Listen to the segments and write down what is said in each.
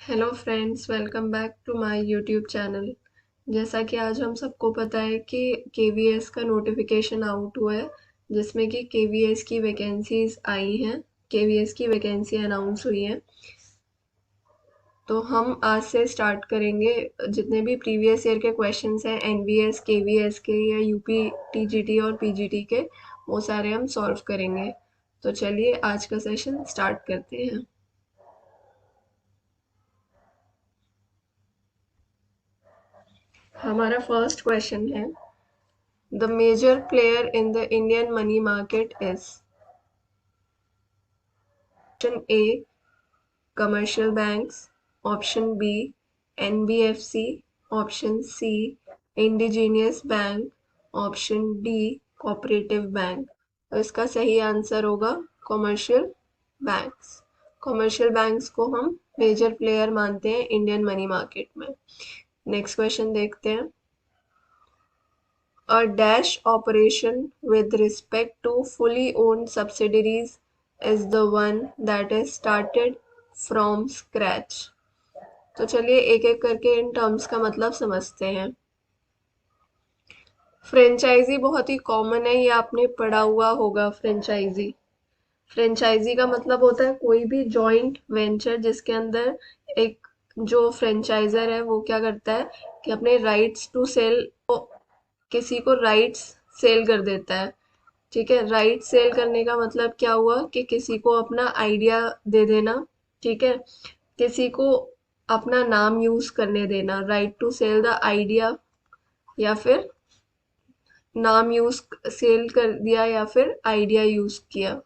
Hello friends, welcome back to my YouTube channel. जैसा कि आज हम सबको पता है कि केवीएस का नोटिफिकेशन आउट हुआ है, जिसमें कि केवीएस की वैकेंसीज आई हैं। केवीएस की वैकेंसी अनाउंस हुई है। तो हम आज से स्टार्ट करेंगे। जितने भी प्रीवियस ईयर के क्वेश्चंस हैं एनवीएस केवीएस के या यूपी टीजीटी और पीजीटी के, वो सारे हम सॉल्व करेंगे। तो चलिए आज का सेशन स्टार्ट करते हैं। हमारा फर्स्ट क्वेश्चन है, the major player in the Indian money market is option A, commercial banks, option B, NBFC, option C, indigenous bank, option D, cooperative bank। तो इसका सही आंसर होगा कॉमर्शियल बैंक्स। कॉमर्शियल बैंक्स को हम major player मानते हैं Indian money market में। Next question देखते हैं। A dash operation with respect to fully owned subsidiaries is the one that is started from scratch। तो चलिए एक एक करके इन टर्म्स का मतलब समझते हैं। फ्रेंचाइजी बहुत ही कॉमन है, ये आपने पढ़ा हुआ होगा। फ्रेंचाइजी फ्रेंचाइजी का मतलब होता है कोई भी जॉइंट वेंचर जिसके अंदर एक जो फ्रेंचाइजर है वो क्या करता है कि अपने राइट्स टू सेल, किसी को राइट्स सेल कर देता है। ठीक है, राइट सेल करने का मतलब क्या हुआ कि किसी को अपना आइडिया दे देना। ठीक है, किसी को अपना नाम यूज करने देना। Right to sell the idea, या फिर नाम यूज सेल कर दिया या फिर आइडिया यूज किया।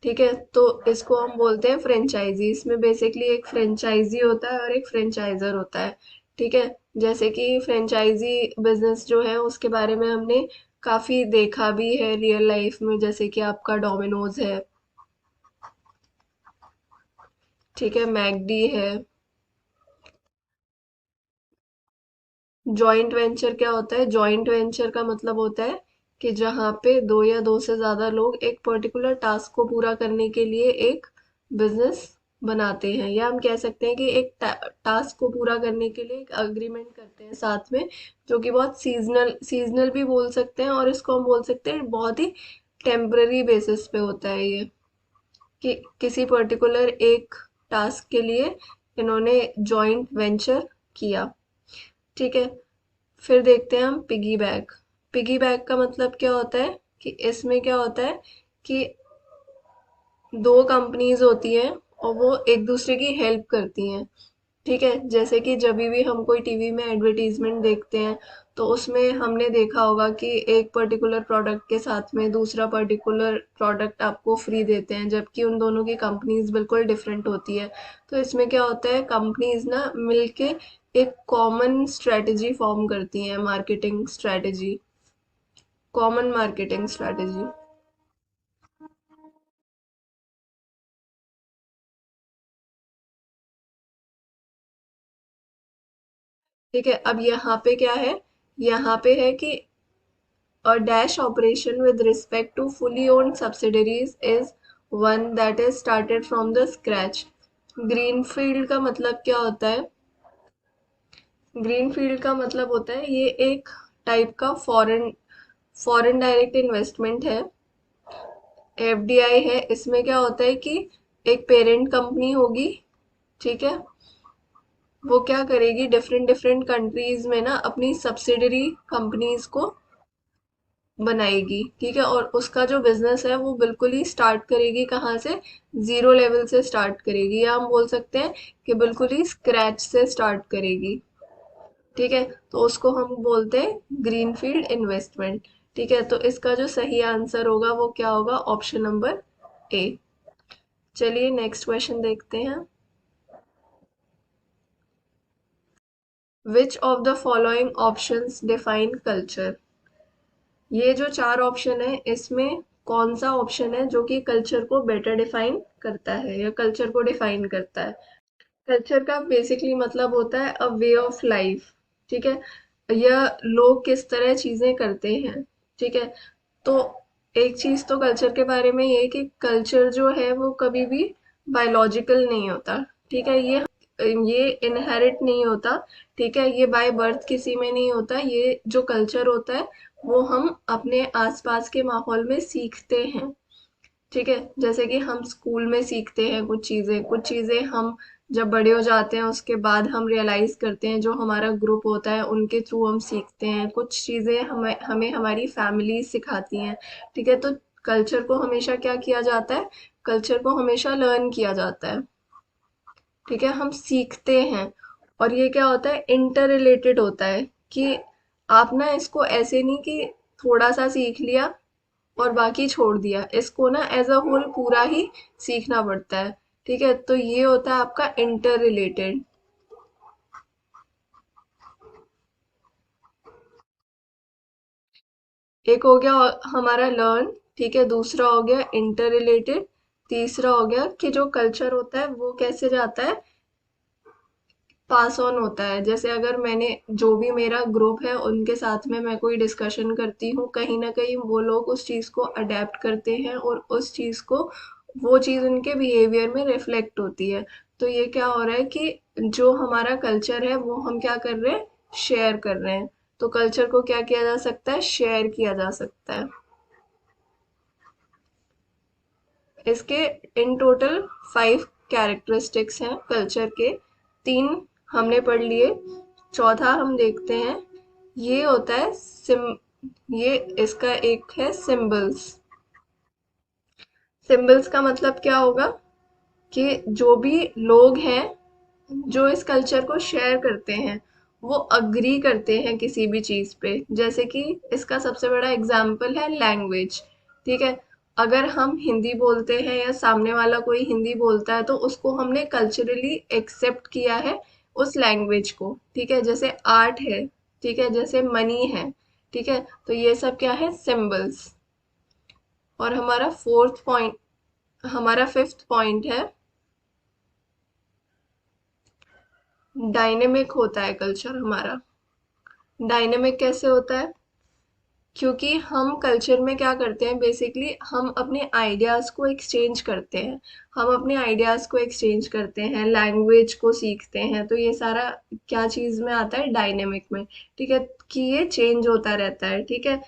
ठीक है, तो इसको हम बोलते हैं फ्रेंचाइजी। इसमें बेसिकली एक फ्रेंचाइजी होता है और एक फ्रेंचाइजर होता है। ठीक है, जैसे कि फ्रेंचाइजी बिजनेस जो है उसके बारे में हमने काफी देखा भी है रियल लाइफ में, जैसे कि आपका डोमिनोज है। ठीक है, मैकडी है। जॉइंट वेंचर क्या होता है? जॉइंट वेंचर का मतलब होता है कि जहाँ पे दो या दो से ज्यादा लोग एक पर्टिकुलर टास्क को पूरा करने के लिए एक बिजनेस बनाते हैं, या हम कह सकते हैं कि एक टास्क को पूरा करने के लिए एक अग्रीमेंट करते हैं साथ में, जो कि बहुत सीजनल सीजनल भी बोल सकते हैं, और इसको हम बोल सकते हैं बहुत ही टेम्पररी बेसिस पे होता है ये, कि किसी पर्टिकुलर एक टास्क के लिए इन्होंने जॉइंट वेंचर किया। ठीक है, फिर देखते हैं हम पिगी बैक। पिगी बैक का मतलब क्या होता है कि इसमें क्या होता है कि दो कंपनीज होती हैं और वो एक दूसरे की हेल्प करती हैं। ठीक है, जैसे कि जब भी हम कोई टीवी में एडवर्टीजमेंट देखते हैं तो उसमें हमने देखा होगा कि एक पर्टिकुलर प्रोडक्ट के साथ में दूसरा पर्टिकुलर प्रोडक्ट आपको फ्री देते हैं, जबकि उन दोनों की कंपनीज बिल्कुल डिफरेंट होती है। तो इसमें क्या होता है, कंपनीज ना मिलके एक कॉमन स्ट्रेटजी फॉर्म करती हैं, marketing strategy, common marketing strategy. ठीक है, अब यहाँ पे क्या है, यहाँ पे है कि a dash operation with respect to fully owned subsidiaries is one that is started from the scratch। Greenfield का मतलब क्या होता है? ग्रीनफील्ड का मतलब होता है ये एक टाइप का फॉरेन फॉरेन डायरेक्ट इन्वेस्टमेंट है, एफडीआई है। इसमें क्या होता है कि एक पेरेंट कंपनी होगी। ठीक है, वो क्या करेगी, डिफरेंट डिफरेंट कंट्रीज में ना अपनी सब्सिडरी कंपनीज को बनाएगी। ठीक है, और उसका जो बिजनेस है वो बिल्कुल ही स्टार्ट करेगी कहाँ से? जीरो लेवल से स्टार्ट करेगी, या हम बोल सकते हैं कि बिल्कुल ही स्क्रैच से स्टार्ट करेगी। ठीक है, तो उसको हम बोलते हैं ग्रीनफील्ड इन्वेस्टमेंट। ठीक है, तो इसका जो सही आंसर होगा वो क्या होगा? Option number A. चलिए नेक्स्ट क्वेश्चन देखते हैं। विच of the following options define culture? ये जो चार ऑप्शन है इसमें कौन सा ऑप्शन है जो कि कल्चर को बेटर डिफाइन करता है या कल्चर को डिफाइन करता है? कल्चर का बेसिकली मतलब होता है अ वे ऑफ लाइफ। ठीक है, या लोग किस तरह चीजें करते हैं। ठीक है, तो एक चीज तो कल्चर के बारे में ये है कि कल्चर जो है वो कभी भी बायोलॉजिकल नहीं होता। ठीक है, ये ये इनहेरिट नहीं होता, ठीक है, ये बाय बर्थ किसी में नहीं होता, ये जो कल्चर होता है वो हम अपने आसपास के माहौल में सीखते हैं। ठीक है, जैसे कि हम स्कूल में सीखते हैं कुछ चीजें हम जब बड़े हो जाते हैं उसके बाद हम रियलाइज करते हैं, जो हमारा ग्रुप होता है उनके थ्रू हम सीखते हैं, कुछ चीजें हमें हमें हमारी फैमिली सिखाती हैं। ठीक है, तो कल्चर को हमेशा क्या किया जाता है, कल्चर को हमेशा लर्न किया जाता है। ठीक है, हम सीखते हैं। और ये क्या होता है, इंटर रिलेटेड होता है, कि आप ना इसको ऐसे नहीं कि थोड़ा सा सीख लिया और बाकी छोड़ दिया, इसको ना एज अ होल पूरा ही सीखना पड़ता है। ठीक है, तो ये होता है आपका इंटर रिलेटेड। एक हो गया हमारा लर्न, ठीक है, दूसरा हो गया इंटर रिलेटेड, तीसरा हो गया कि जो कल्चर होता है वो कैसे जाता है, पास ऑन होता है। जैसे अगर मैंने, जो भी मेरा ग्रुप है उनके साथ में मैं कोई डिस्कशन करती हूँ, कहीं ना कहीं वो लोग उस चीज़ को अडेप्ट करते हैं और उस चीज़ को, वो चीज़ उनके बिहेवियर में रिफ्लेक्ट होती है। तो ये क्या हो रहा है कि जो हमारा कल्चर है वो हम क्या कर रहे हैं, शेयर कर रहे हैं। तो कल्चर को क्या किया जा सकता है, शेयर किया जा सकता है। इसके इन टोटल 5 कैरेक्टरिस्टिक्स हैं कल्चर के। 3 हमने पढ़ लिए, चौथा हम देखते हैं। ये होता है सिम ये इसका एक है सिंबल्स। सिंबल्स का मतलब क्या होगा, कि जो भी लोग हैं जो इस कल्चर को शेयर करते हैं, वो अग्री करते हैं किसी भी चीज पे। जैसे कि इसका सबसे बड़ा एग्जाम्पल है लैंग्वेज। ठीक है, अगर हम हिंदी बोलते हैं या सामने वाला कोई हिंदी बोलता है तो उसको हमने कल्चरली एक्सेप्ट किया है, उस लैंग्वेज को। ठीक है, जैसे आर्ट है, ठीक है, जैसे मनी है। ठीक है, तो ये सब क्या है, सिंबल्स। और हमारा फिफ्थ पॉइंट है, डायनेमिक होता है कल्चर हमारा। डायनेमिक कैसे होता है, क्योंकि हम कल्चर में क्या करते हैं, बेसिकली हम अपने आइडियाज को एक्सचेंज करते हैं। हम अपने आइडियाज को एक्सचेंज करते हैं, लैंग्वेज को सीखते हैं, तो ये सारा क्या चीज में आता है, डायनेमिक में। ठीक है, कि ये चेंज होता रहता है। ठीक है,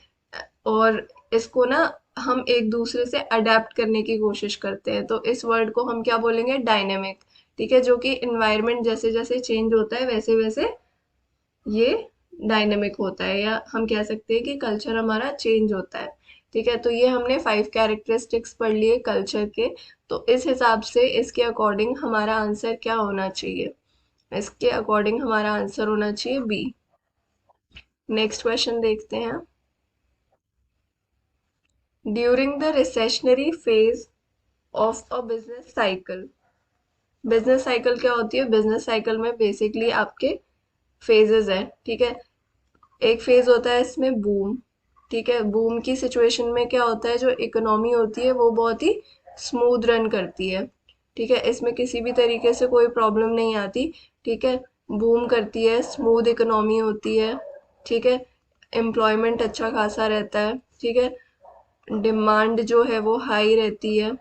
और इसको ना हम एक दूसरे से अडेप्ट करने की कोशिश करते हैं, तो इस वर्ड को हम क्या बोलेंगे, डायनेमिक। ठीक है, जो कि इन्वायरमेंट जैसे जैसे चेंज होता है वैसे वैसे ये डायनेमिक होता है, या हम कह सकते हैं कि कल्चर हमारा चेंज होता है। ठीक है, तो ये हमने 5 कैरेक्टरिस्टिक्स पढ़ लिए कल्चर के। तो इस हिसाब से इसके अकॉर्डिंग हमारा आंसर क्या होना चाहिए, इसके अकॉर्डिंग हमारा आंसर होना चाहिए बी। नेक्स्ट क्वेश्चन देखते हैं। During the recessionary phase of a business cycle. Business cycle क्या होती है, बिजनेस साइकिल में बेसिकली आपके फेजेस हैं। ठीक है, एक फेज होता है इसमें बूम। ठीक है, बूम की सिचुएशन में क्या होता है, जो इकोनॉमी होती है वो बहुत ही स्मूथ रन करती है। ठीक है, इसमें किसी भी तरीके से कोई प्रॉब्लम नहीं आती। ठीक है, बूम करती है, स्मूथ इकोनॉमी होती है। ठीक है, एम्प्लॉयमेंट अच्छा खासा रहता है। ठीक है, डिमांड जो है वो हाई रहती है।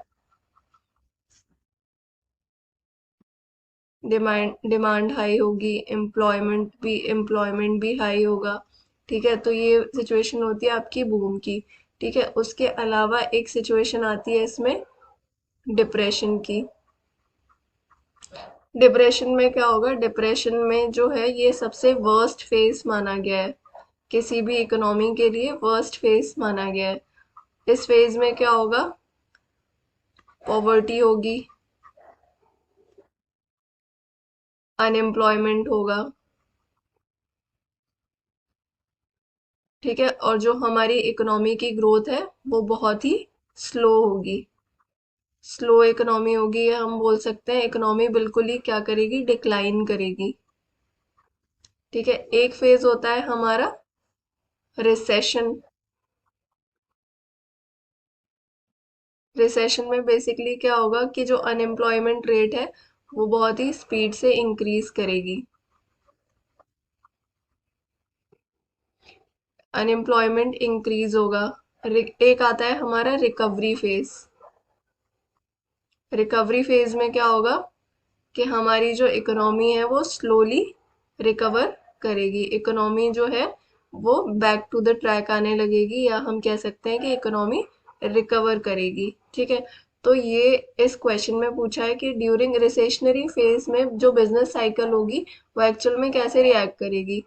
डिमांड डिमांड हाई होगी, एम्प्लॉयमेंट भी हाई होगा। ठीक है, तो ये सिचुएशन होती है आपकी बूम की। ठीक है, उसके अलावा एक सिचुएशन आती है इसमें डिप्रेशन की। डिप्रेशन में क्या होगा, डिप्रेशन में जो है ये सबसे वर्स्ट फेज माना गया है, किसी भी इकोनॉमी के लिए वर्स्ट फेज माना गया है। इस फेज में क्या होगा, पॉवर्टी होगी, अनएम्प्लॉयमेंट होगा। ठीक है, और जो हमारी इकोनॉमी की ग्रोथ है वो बहुत ही स्लो होगी। स्लो इकोनॉमी होगी, या हम बोल सकते हैं इकोनॉमी बिल्कुल ही क्या करेगी, डिक्लाइन करेगी। ठीक है, एक फेज होता है हमारा रिसेशन। रिसेशन में बेसिकली क्या होगा, कि जो अनएम्प्लॉयमेंट रेट है वो बहुत ही स्पीड से इंक्रीज करेगी। अनएम्प्लॉयमेंट इंक्रीज होगा। एक आता है हमारा रिकवरी फेज। रिकवरी फेज में क्या होगा, कि हमारी जो इकोनॉमी है वो स्लोली रिकवर करेगी, इकोनॉमी जो है वो बैक टू द ट्रैक आने लगेगी, या हम कह सकते हैं कि इकोनॉमी रिकवर करेगी। ठीक है, तो ये इस क्वेश्चन में पूछा है कि ड्यूरिंग रिसेशनरी फेज में जो बिजनेस साइकिल होगी वो एक्चुअल में कैसे रिएक्ट करेगी।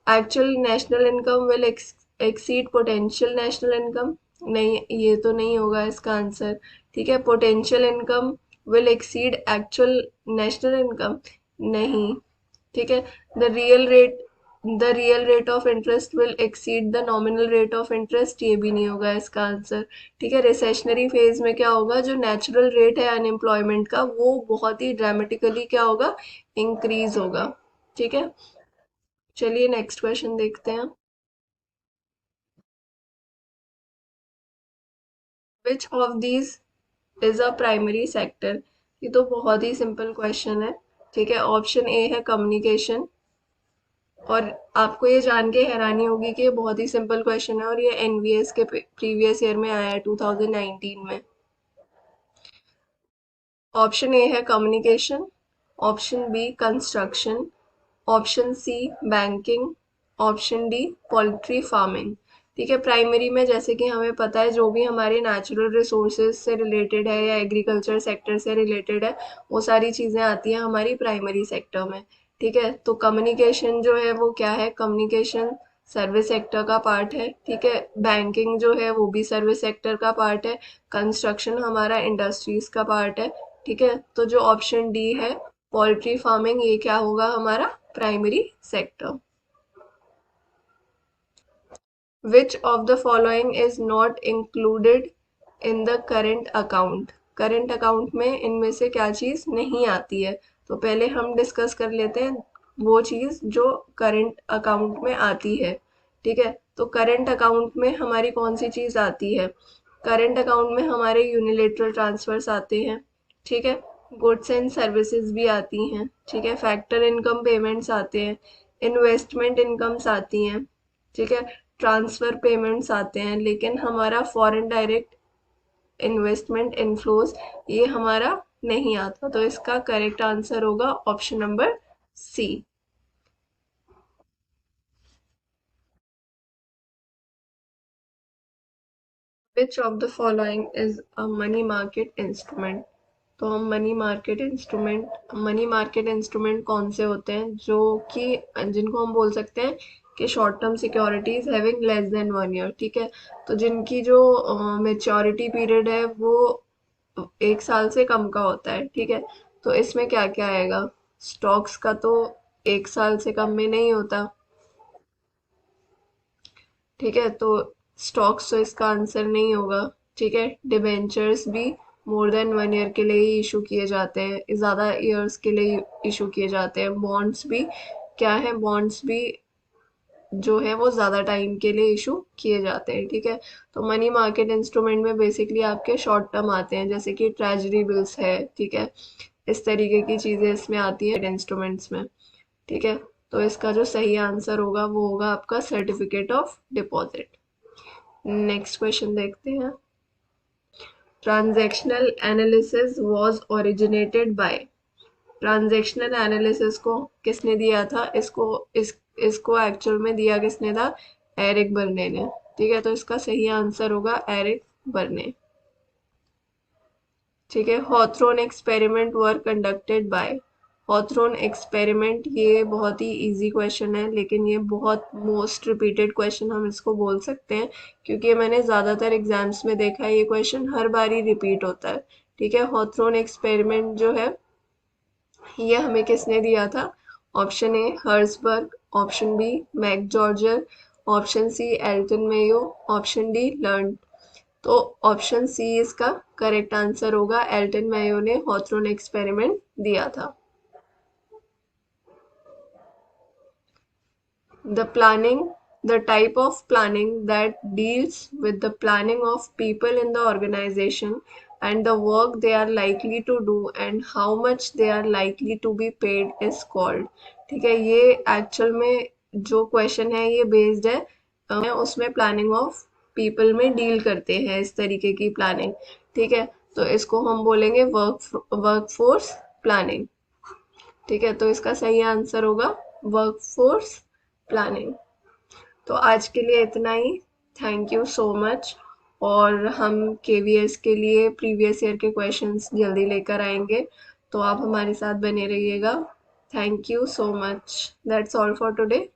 Actual national income will exceed potential national income, नहीं ये तो नहीं होगा इसका आंसर। ठीक है, potential income will exceed actual national income, नहीं। ठीक है, the real rate of interest will exceed the nominal rate of interest, ये भी नहीं होगा इसका आंसर। ठीक है, रिसेशनरी फेज में क्या होगा, जो नेचुरल रेट है अनएम्प्लॉयमेंट का वो बहुत ही ड्रामेटिकली क्या होगा, इंक्रीज होगा। ठीक है, चलिए नेक्स्ट क्वेश्चन देखते हैं। Which of these is a primary sector, ये तो बहुत ही सिंपल क्वेश्चन है। ठीक है, ऑप्शन ए है कम्युनिकेशन, और आपको ये जान के हैरानी होगी कि ये बहुत ही सिंपल क्वेश्चन है और ये एनवीएस के प्रीवियस ईयर में आया है 2019 में। ऑप्शन ए है communication, option B construction, option C banking, option D poultry farming. ठीक है, प्राइमरी में जैसे कि हमें पता है जो भी हमारे नेचुरल रिसोर्सेज से रिलेटेड है या एग्रीकल्चर सेक्टर से रिलेटेड है वो सारी चीज़ें आती हैं हमारी प्राइमरी सेक्टर में। ठीक है, तो कम्युनिकेशन जो है वो क्या है, कम्युनिकेशन सर्विस सेक्टर का पार्ट है। ठीक है, बैंकिंग जो है वो भी सर्विस सेक्टर का पार्ट है, कंस्ट्रक्शन हमारा इंडस्ट्रीज का पार्ट है। ठीक है, तो जो ऑप्शन डी है पोल्ट्री फार्मिंग, ये क्या होगा हमारा primary sector. Which of the following is not included in the current account, current account में इनमें से क्या चीज नहीं आती है। तो पहले हम डिस्कस कर लेते हैं वो चीज जो करेंट अकाउंट में आती है। ठीक है, तो करेंट अकाउंट में हमारी कौन सी चीज आती है, करेंट अकाउंट में हमारे यूनिलेटरल ट्रांसफर्स आते हैं। ठीक है, गुड्स एंड सर्विसेज भी आती हैं। ठीक है, फैक्टर इनकम पेमेंट्स आते हैं, इन्वेस्टमेंट इनकम्स आती हैं। ठीक है, ट्रांसफर पेमेंट्स आते हैं, लेकिन हमारा फॉरेन डायरेक्ट इन्वेस्टमेंट इनफ्लोज ये हमारा नहीं आता। तो इसका करेक्ट आंसर होगा option number C. Which of the following is a money market instrument, तो हम मनी मार्केट इंस्ट्रूमेंट कौन से होते हैं जो कि जिनको हम बोल सकते हैं कि short term securities having less than 1 year. ठीक है, तो जिनकी जो मेच्योरिटी पीरियड है वो 1 साल से कम का होता है। ठीक है, तो इसमें क्या क्या आएगा, स्टॉक्स का तो 1 साल से कम में नहीं होता। ठीक है, तो स्टॉक्स तो इसका आंसर नहीं होगा। ठीक है, डिबेंचर्स भी मोर देन 1 ईयर के लिए ही इशू किए जाते हैं, ज़्यादा ईयर्स के लिए इशू किए जाते हैं। बॉन्ड्स भी क्या है, बॉन्ड्स भी जो है वो ज़्यादा टाइम के लिए इशू किए जाते हैं। ठीक है, तो मनी मार्केट इंस्ट्रूमेंट में बेसिकली आपके शॉर्ट टर्म आते हैं, जैसे कि ट्रेजरी बिल्स है। ठीक है, इस तरीके की चीज़ें इसमें आती हैं इंस्ट्रूमेंट्स में। ठीक है, तो इसका जो सही आंसर होगा वो होगा आपका certificate of deposit. Next question देखते हैं। Transactional analysis was originated by, transactional analysis को किसने दिया था, इसको एक्चुअल में दिया किसने था, एरिक बर्ने ने। ठीक है, तो इसका सही आंसर होगा एरिक बर्ने। ठीक है, Hawthorne experiment were conducted by, Hawthorne experiment ये बहुत ही इजी क्वेश्चन है, लेकिन ये बहुत मोस्ट रिपीटेड क्वेश्चन हम इसको बोल सकते हैं, क्योंकि मैंने ज़्यादातर एग्जाम्स में देखा है ये क्वेश्चन हर बार ही रिपीट होता है। ठीक है, हॉथरॉन एक्सपेरिमेंट जो है ये हमें किसने दिया था, option A Herzberg, option B McGregor, option C Elton Mayo, option D लर्न। तो ऑप्शन सी इसका करेक्ट आंसर होगा, एल्टन मेयो ने हॉथरॉन एक्सपेरिमेंट दिया था। The planning, the type of planning that deals with the planning of people in the organization and the work they are likely to do and how much they are likely to be paid is called। ठीक है, ये actual में जो question है ये based है उसमें planning of people में डील करते हैं इस तरीके की प्लानिंग। ठीक है, तो इसको हम बोलेंगे वर्कफोर्स प्लानिंग। ठीक है, तो इसका सही आंसर होगा वर्कफोर्स प्लानिंग। तो आज के लिए इतना ही। Thank you so much. और हम केवीएस के लिए प्रीवियस ईयर के क्वेश्चंस जल्दी लेकर आएंगे, तो आप हमारे साथ बने रहिएगा। Thank you so much. That's all for today.